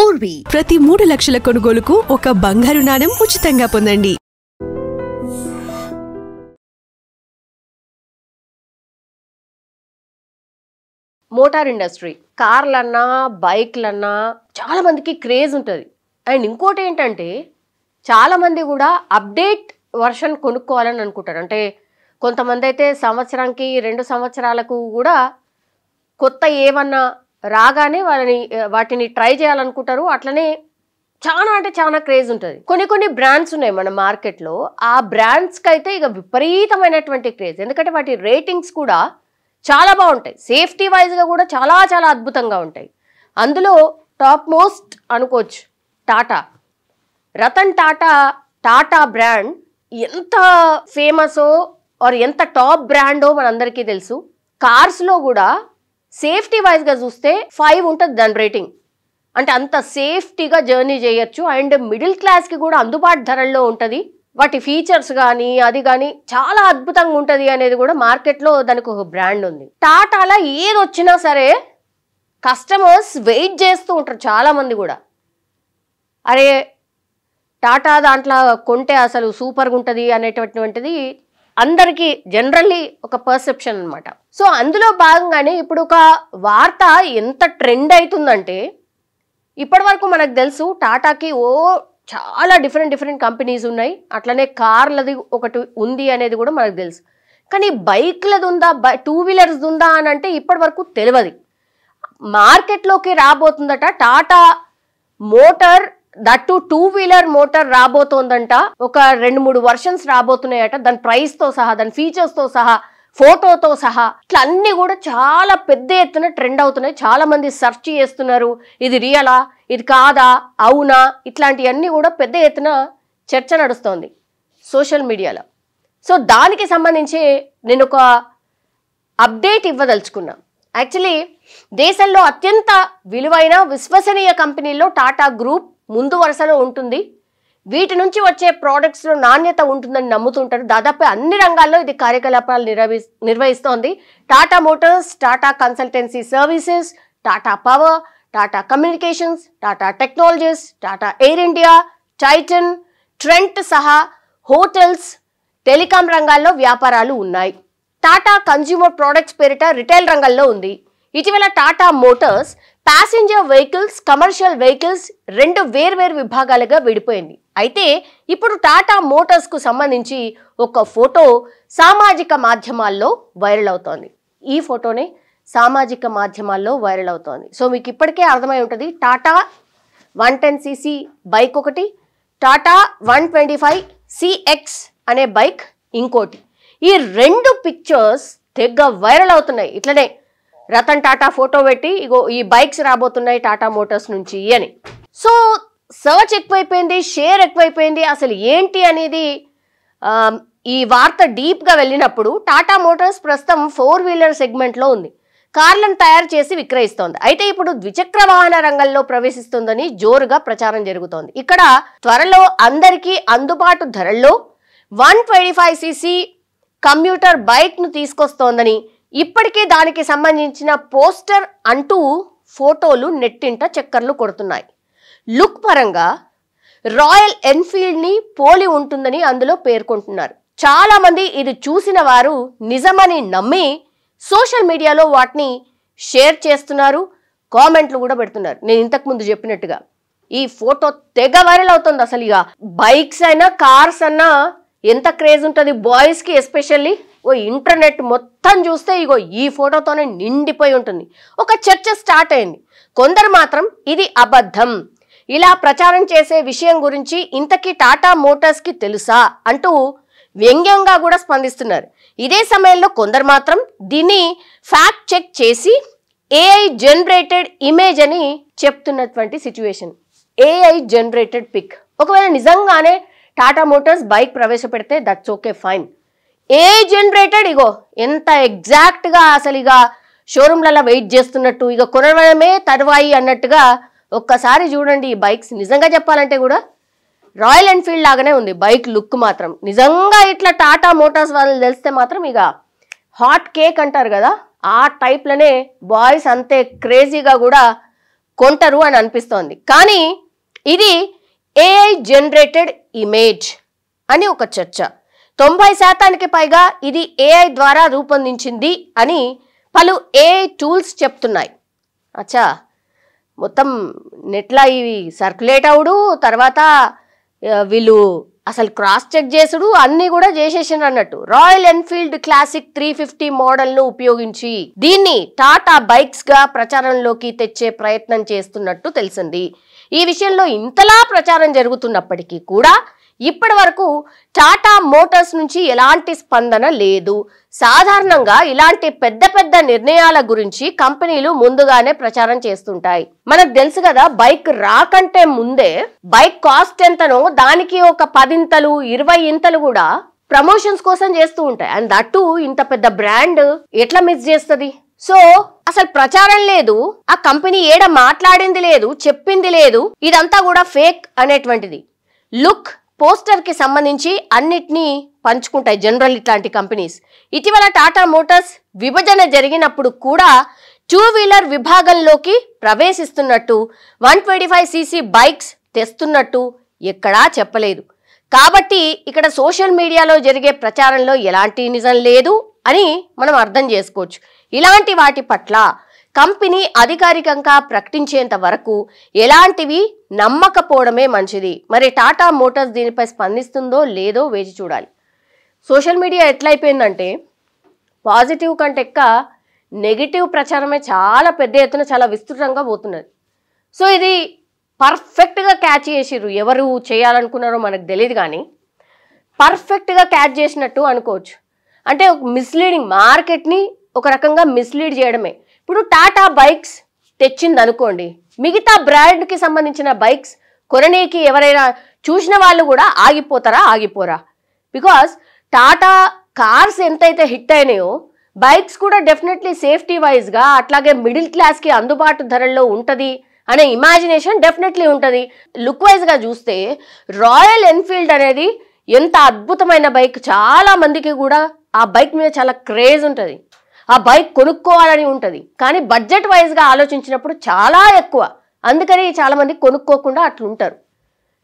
పూర్వీ ప్రతి 3 లక్షల కొనుగోలుకు ఒక బంగారు నాణెం ఉచితంగా పొందండి. మోటార్ ఇండస్ట్రీ కార్లన్నా బైక్లన్నా చాలా మందికి క్రేజ్ ఉంటుంది. అండ్ ఇంకోటి ఏంటంటే చాలామంది కూడా అప్డేట్ వర్షన్ కొనుక్కోవాలని అనుకుంటారు. అంటే కొంతమంది అయితే సంవత్సరానికి 2 సంవత్సరాలకు కూడా కొత్త ఏమన్నా రాగానే వాటిని ట్రై చేయాలనుకుంటారు. అట్లనే చాలా క్రేజ్ ఉంటుంది. కొన్ని బ్రాండ్స్ ఉన్నాయి మన మార్కెట్లో. ఆ బ్రాండ్స్కి అయితే ఇక విపరీతమైనటువంటి క్రేజ్. ఎందుకంటే వాటి రేటింగ్స్ కూడా చాలా బాగుంటాయి. సేఫ్టీ వైజ్గా కూడా చాలా అద్భుతంగా ఉంటాయి. అందులో టాప్ మోస్ట్ అనుకోవచ్చు టాటా. రతన్ టాటా బ్రాండ్ ఎంత ఫేమసో ఆర్ ఎంత టాప్ బ్రాండో మనందరికీ తెలుసు. కార్స్లో కూడా సేఫ్టీ వైజ్గా చూస్తే 5 ఉంటుంది దాని రేటింగ్. అంటే అంత సేఫ్టీగా జర్నీ చేయొచ్చు. అండ్ మిడిల్ క్లాస్కి కూడా అందుబాటు ధరల్లో ఉంటుంది. వాటి ఫీచర్స్ కానీ అది కానీ చాలా అద్భుతంగా ఉంటుంది అనేది కూడా మార్కెట్లో దానికి ఒక బ్రాండ్ ఉంది. టాటాలో ఏది వచ్చినా సరే కస్టమర్స్ వెయిట్ చేస్తూ ఉంటారు చాలామంది కూడా. అరే టాటా దాంట్లో కొంటే అసలు సూపర్గా ఉంటుంది అనేటటువంటిది అందరికీ జనరల్లీ ఒక పర్సెప్షన్ అనమాట. సో అందులో భాగంగానే ఇప్పుడు ఒక వార్త ఎంత ట్రెండ్ అవుతుందంటే ఇప్పటి వరకు మనకు తెలుసు టాటాకి చాలా డిఫరెంట్ కంపెనీస్ ఉన్నాయి. అట్లనే కార్లది ఒకటి ఉంది అనేది కూడా మనకు తెలుసు. కానీ బైక్లది ఉందా 2 వీలర్స్ ఉందా అని అంటే ఇప్పటి వరకు తెలియదు. మార్కెట్లోకి రాబోతుందట Tata motor, that 2 wheeler motor రాబోతోందంట. ఒక 2-3 వర్షన్స్ రాబోతున్నాయట. దాని ప్రైస్తో సహా, దాని ఫీచర్స్తో సహా, ఫోటోతో సహా ఇట్లా అన్నీ కూడా చాలా పెద్ద ఎత్తున ట్రెండ్ అవుతున్నాయి. చాలా మంది సెర్చ్ చేస్తున్నారు. ఇది రియలా, ఇది కాదా, అవునా, ఇట్లాంటివన్నీ కూడా పెద్ద ఎత్తున చర్చ నడుస్తోంది సోషల్ మీడియాలో. సో దానికి సంబంధించి నేను ఒక అప్డేట్ ఇవ్వదలుచుకున్నా. యాక్చువల్లీ దేశంలో అత్యంత విలువైన విశ్వసనీయ కంపెనీల్లో టాటా గ్రూప్ ముందు వరుసలో ఉంటుంది. వీటి నుంచి వచ్చే ప్రోడక్ట్స్లో నాణ్యత ఉంటుందని నమ్ముతుంటారు. దాదాపు అన్ని రంగాల్లో ఇది కార్యకలాపాలు నిర్వహిస్తోంది. Tata Motors, Tata consultancy services, Tata power, Tata communications, Tata technologies, Tata air India, Titan, Trent సహా హోటల్స్, టెలికాం రంగాల్లో వ్యాపారాలు ఉన్నాయి. టాటా కన్స్యూమర్ ప్రోడక్ట్స్ పేరిట రిటైల్ రంగంలో ఉంది. ఇటీవల Tata Motors passenger vehicles, commercial vehicles 2 వేర్వేరు విభాగాలుగా విడిపోయింది. అయితే ఇప్పుడు టాటా మోటార్స్కు సంబంధించి ఒక ఫోటో సామాజిక మాధ్యమాల్లో వైరల్ అవుతోంది. ఈ ఫోటోనే సామాజిక మాధ్యమాల్లో వైరల్ అవుతోంది. సో మీకు ఇప్పటికే అర్థమై ఉంటుంది. టాటా 110cc బైక్ ఒకటి, టాటా 125CX అనే బైక్ ఇంకోటి. ఈ 2 పిక్చర్స్ తెగ వైరల్ అవుతున్నాయి. ఇట్లనే రతన్ టాటా ఫోటో పెట్టి ఇగో ఈ బైక్స్ రాబోతున్నాయి టాటా మోటార్స్ నుంచి అని. సో సర్చ్ ఎక్కువైపోయింది, షేర్ ఎక్కువైపోయింది. అసలు ఏంటి అనేది ఈ వార్త డీప్గా వెళ్ళినప్పుడు టాటా మోటార్స్ ప్రస్తుతం 4 వీలర్ సెగ్మెంట్లో ఉంది. కార్లను తయారు చేసి విక్రయిస్తోంది. అయితే ఇప్పుడు ద్విచక్ర వాహన రంగంలో ప్రవేశిస్తుందని జోరుగా ప్రచారం జరుగుతోంది. ఇక్కడ త్వరలో అందరికీ అందుబాటు ధరల్లో 125cc కమ్యూటర్ బైక్ను తీసుకొస్తోందని, ఇప్పటికే దానికి సంబంధించిన పోస్టర్ అంటూ ఫోటోలు నెట్టింట చక్కర్లు కొడుతున్నాయి. లుక్ పరంగా రాయల్ ఎన్ఫీల్డ్ని పోలి ఉంటుందని అందులో పేర్కొంటున్నారు. చాలామంది ఇది చూసిన వారు నిజమని నమ్మి సోషల్ మీడియాలో వాటిని షేర్ చేస్తున్నారు, కామెంట్లు కూడా పెడుతున్నారు. నేను ఇంతకుముందు చెప్పినట్టుగా ఈ ఫోటో తెగ వైరల్ అవుతుంది. అసలు ఇక బైక్స్ అయినా కార్స్ అన్నా ఎంత క్రేజ్ ఉంటుంది బాయ్స్కి ఎస్పెషల్లీ. ఇంటర్నెట్ మొత్తం చూస్తే ఇగో ఈ ఫోటోతోనే నిండిపోయి ఉంటుంది. ఒక చర్చ స్టార్ట్ అయింది. కొందరు మాత్రం ఇది అబద్ధం, ఇలా ప్రచారం చేసే విషయం గురించి ఇంతకీ టాటా మోటార్స్కి తెలుసా అంటూ వ్యంగ్యంగా కూడా స్పందిస్తున్నారు. ఇదే సమయంలో కొందరు మాత్రం దీన్ని ఫ్యాక్ట్ చెక్ చేసి AI జనరేటెడ్ ఇమేజ్ అని చెప్తున్నటువంటి సిచ్యువేషన్. AI generated pic. ఒకవేళ నిజంగానే టాటా మోటార్స్ బైక్ ప్రవేశపెడితే that's okay, fine. AI generated ఇగో ఎంత ఎగ్జాక్ట్గా అసలు ఇక షోరూమ్లలో వెయిట్ చేస్తున్నట్టు, ఇక కొనడమే తరువాయి అన్నట్టుగా ఒక్కసారి చూడండి ఈ బైక్స్. నిజంగా చెప్పాలంటే కూడా రాయల్ ఎన్ఫీల్డ్ లాగానే ఉంది బైక్ లుక్ మాత్రం. నిజంగా ఇట్లా టాటా మోటార్స్ వాళ్ళు తెలిస్తే మాత్రం ఇక హాట్ కేక్ అంటారు కదా, ఆ టైప్లోనే బాయ్స్ అంతే క్రేజీగా కూడా కొంటారు అని అనిపిస్తోంది. కానీ ఇది ఏఐ జనరేటెడ్ ఇమేజ్ అని ఒక చర్చ. 90% పైగా ఇది ఏఐ ద్వారా రూపొందించింది అని పలు ఏఐ టూల్స్ చెప్తున్నాయి. అచ్చా, మొత్తం నెట్లా ఇవి సర్క్యులేట్ అవుడు, తర్వాత వీళ్ళు అసలు క్రాస్ చెక్ చేసుడు అన్నీ కూడా చేసేసిండ్రు అన్నట్టు. రాయల్ ఎన్ఫీల్డ్ క్లాసిక్ 350 మోడల్ను ఉపయోగించి దీన్ని టాటా బైక్స్గా ప్రచారంలోకి తెచ్చే ప్రయత్నం చేస్తున్నట్టు తెలిసింది. ఈ విషయంలో ఇంతలా ప్రచారం జరుగుతున్నప్పటికీ కూడా ఇప్పటి వరకు టాటా మోటార్స్ నుంచి ఎలాంటి స్పందన లేదు. సాధారణంగా ఇలాంటి పెద్ద పెద్ద నిర్ణయాల గురించి కంపెనీలు ముందుగానే ప్రచారం చేస్తుంటాయి. మనకు తెలుసు కదా, బైక్ రాకంటే ముందే బైక్ కాస్ట్ ఎంతనో దానికి ఒక 10 ఇంతలు 20 ఇంతలు కూడా ప్రమోషన్స్ కోసం చేస్తూ ఉంటాయి. అండ్ దట్టు ఇంత పెద్ద బ్రాండ్ ఎట్లా మిస్ చేస్తుంది? సో అసలు ప్రచారం లేదు, ఆ కంపెనీ ఏడ మాట్లాడింది లేదు, చెప్పింది లేదు, ఇదంతా కూడా ఫేక్ అనేటువంటిది. లుక్ పోస్టర్ కి సంబంధించి అన్నిటినీ పంచుకుంటాయి జనరల్ ఇట్లాంటి కంపెనీస్. ఇటీవల టాటా మోటార్స్ విభజన జరిగినప్పుడు కూడా 2 వీలర్ విభాగంలోకి ప్రవేశిస్తున్నట్టు 125cc బైక్స్ తెస్తున్నట్టు ఎక్కడా చెప్పలేదు. కాబట్టి ఇక్కడ సోషల్ మీడియాలో జరిగే ప్రచారంలో ఎలాంటి నిజం లేదు అని మనం అర్థం చేసుకోవచ్చు. ఇలాంటి వాటి పట్ల కంపెనీ అధికారికంగా ప్రకటించేంత వరకు ఎలాంటివి నమ్మకపోవడమే మంచిది. మరి టాటా మోటార్స్ దీనిపై స్పందిస్తుందో లేదో వేచి చూడాలి. సోషల్ మీడియా ఎట్లయిపోయిందంటే పాజిటివ్ కంటే ఎక్కువ నెగిటివ్ ప్రచారమే చాలా పెద్ద ఎత్తున చాలా విస్తృతంగా పోతున్నది. సో ఇది పర్ఫెక్ట్గా క్యాచ్ చేసిర్రు. ఎవరు చేయాలనుకున్నారో మనకు తెలియదు, కానీ పర్ఫెక్ట్గా క్యాచ్ చేసినట్టు అనుకోవచ్చు. అంటే మిస్లీడింగ్, మార్కెట్ని ఒక రకంగా మిస్లీడ్ చేయడమే. ఇప్పుడు టాటా బైక్స్ తెచ్చింది అనుకోండి, మిగతా బ్రాండ్కి సంబంధించిన బైక్స్ కొననీకి ఎవరైనా చూసిన వాళ్ళు కూడా ఆగిపోరా? బికాస్ టాటా కార్స్ ఎంతైతే హిట్ అయినాయో బైక్స్ కూడా డెఫినెట్లీ సేఫ్టీ వైజ్గా అట్లాగే మిడిల్ క్లాస్కి అందుబాటు ధరల్లో ఉంటుంది అనే ఇమాజినేషన్ డెఫినెట్లీ ఉంటుంది. లుక్ వైజ్గా చూస్తే రాయల్ ఎన్ఫీల్డ్ అనేది ఎంత అద్భుతమైన బైక్, చాలా మందికి కూడా ఆ బైక్ మీద చాలా క్రేజ్ ఉంటుంది, ఆ బైక్ కొనుక్కోవాలని ఉంటుంది. కానీ బడ్జెట్ వైజ్గా ఆలోచించినప్పుడు చాలా ఎక్కువ, అందుకని చాలా మంది కొనుక్కోకుండా అట్లుంటారు.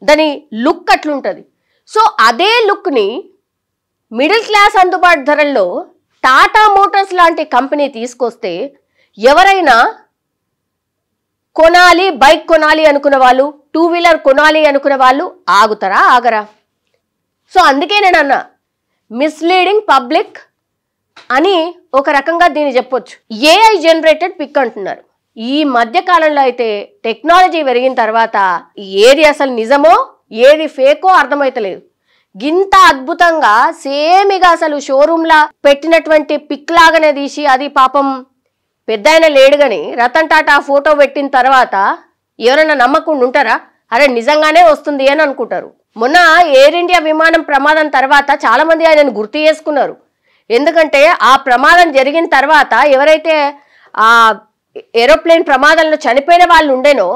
దాని లుక్ అట్లుంటుంది. సో అదే లుక్ని మిడిల్ క్లాస్ అందుబాటు ధరల్లో టాటా మోటార్స్ లాంటి కంపెనీ తీసుకొస్తే ఎవరైనా బైక్ కొనాలి అనుకున్న వాళ్ళు, 2 వీలర్ కొనాలి అనుకున్న వాళ్ళు ఆగుతారా? ఆగరా? సో అందుకే నేను అన్నా, మిస్లీడింగ్ పబ్లిక్ అని ఒక రకంగా దీన్ని చెప్పొచ్చు. ఏఐ జనరేటెడ్ పిక్ అంటున్నారు. ఈ మధ్య కాలంలో అయితే టెక్నాలజీ పెరిగిన తర్వాత ఏది అసలు నిజమో ఏది ఫేకో అర్థమైతలేదు. గింత అద్భుతంగా సేమిగా అసలు షోరూమ్లా పెట్టినటువంటి పిక్ లాగానే తీసి, అది పాపం పెద్దాయన లేడుగాని రతన్ టాటా ఫోటో పెట్టిన తర్వాత ఎవరైనా నమ్మకుండా ఉంటారా? అరే నిజంగానే వస్తుంది అని అనుకుంటారు. మొన్న ఎయిర్ ఇండియా విమానం ప్రమాదం తర్వాత చాలా మంది ఆయనను గుర్తు చేసుకున్నారు. ఎందుకంటే ఆ ప్రమాదం జరిగిన తర్వాత ఎవరైతే ఆ ఏరోప్లేన్ ప్రమాదంలో చనిపోయిన వాళ్ళు ఉండేనో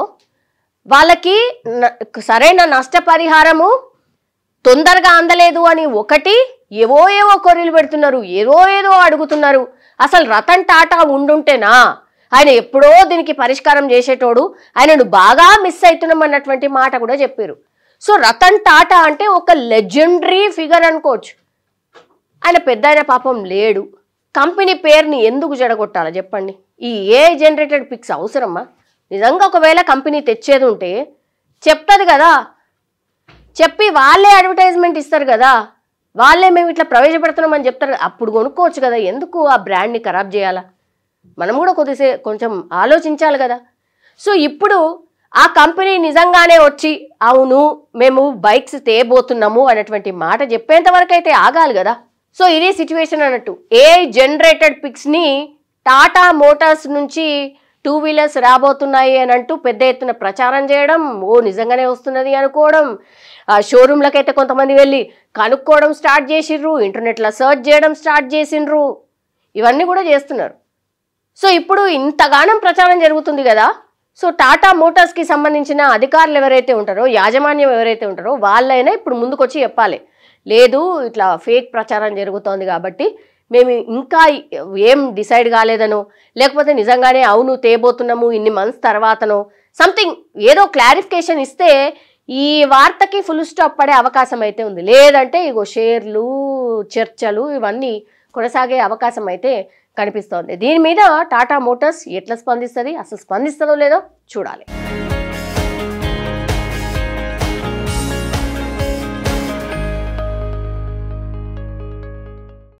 వాళ్ళకి సరైన నష్టపరిహారము తొందరగా అందలేదు అని ఒకటి, ఏవో కొర్రీలు పెడుతున్నారు, ఏదో అడుగుతున్నారు. అసలు రతన్ టాటా ఉండుంటేనా ఆయన ఎప్పుడో దీనికి పరిష్కారం చేసేటోడు, ఆయనను బాగా మిస్ అవుతున్నాం అన్నటువంటి మాట కూడా చెప్పారు. సో రతన్ టాటా అంటే ఒక లెజెండరీ ఫిగర్ అనుకోవచ్చు. ఆయన పెద్ద ఆయన పాపం లేడు. కంపెనీ పేరుని ఎందుకు జడగొట్టాలా చెప్పండి? ఈ ఏఐ జనరేటెడ్ పిక్స్ అవసరమా? నిజంగా ఒకవేళ కంపెనీ తెచ్చేది ఉంటే చెప్తుంది కదా, చెప్పి వాళ్ళే అడ్వర్టైజ్మెంట్ ఇస్తారు కదా, వాళ్ళే మేము ఇట్లా ప్రవేశపెడుతున్నామని చెప్తారు, అప్పుడు కొనుక్కోవచ్చు కదా. ఎందుకు ఆ బ్రాండ్ని ఖరాబ్ చేయాలా? మనం కూడా కొంచెం ఆలోచించాలి కదా. సో ఇప్పుడు ఆ కంపెనీ నిజంగానే వచ్చి అవును మేము బైక్స్ తేబోతున్నాము అనేటువంటి మాట చెప్పేంత వరకు అయితే ఆగాలి కదా. సో ఇదే సిచ్యువేషన్ అన్నట్టు. ఏఐ జనరేటెడ్ పిక్స్ని టాటా మోటార్స్ నుంచి 2 వీలర్స్ రాబోతున్నాయి అని అంటూ పెద్ద ఎత్తున ప్రచారం చేయడం, నిజంగానే వస్తున్నది అనుకోవడం, షోరూమ్లకైతే కొంతమంది వెళ్ళి కనుక్కోవడం స్టార్ట్ చేసిండ్రు, ఇంటర్నెట్లో సర్చ్ చేయడం స్టార్ట్ చేసిండ్రు, ఇవన్నీ కూడా చేస్తున్నారు. సో ఇప్పుడు ఇంతగానం ప్రచారం జరుగుతుంది కదా. సో టాటా మోటార్స్కి సంబంధించిన అధికారులు ఎవరైతే ఉంటారో, యాజమాన్యం ఎవరైతే ఉంటారో వాళ్ళైనా ఇప్పుడు ముందుకొచ్చి చెప్పాలి, లేదు ఇట్లా ఫేక్ ప్రచారం జరుగుతోంది కాబట్టి మేము ఇంకా ఏం డిసైడ్ కాలేదనో, లేకపోతే నిజంగానే అవును తేబోతున్నాము ఇన్ని మంత్స్ తర్వాతనో సంథింగ్ ఏదో క్లారిఫికేషన్ ఇస్తే ఈ వార్తకి ఫుల్ స్టాప్ పడే అవకాశం అయితే ఉంది. లేదంటే ఇగో షేర్లు, చర్చలు ఇవన్నీ కొనసాగే అవకాశం అయితే కనిపిస్తోంది. దీని మీద టాటా మోటార్స్ ఎట్లా స్పందిస్తుంది, అసలు స్పందిస్తుందో లేదో చూడాలి.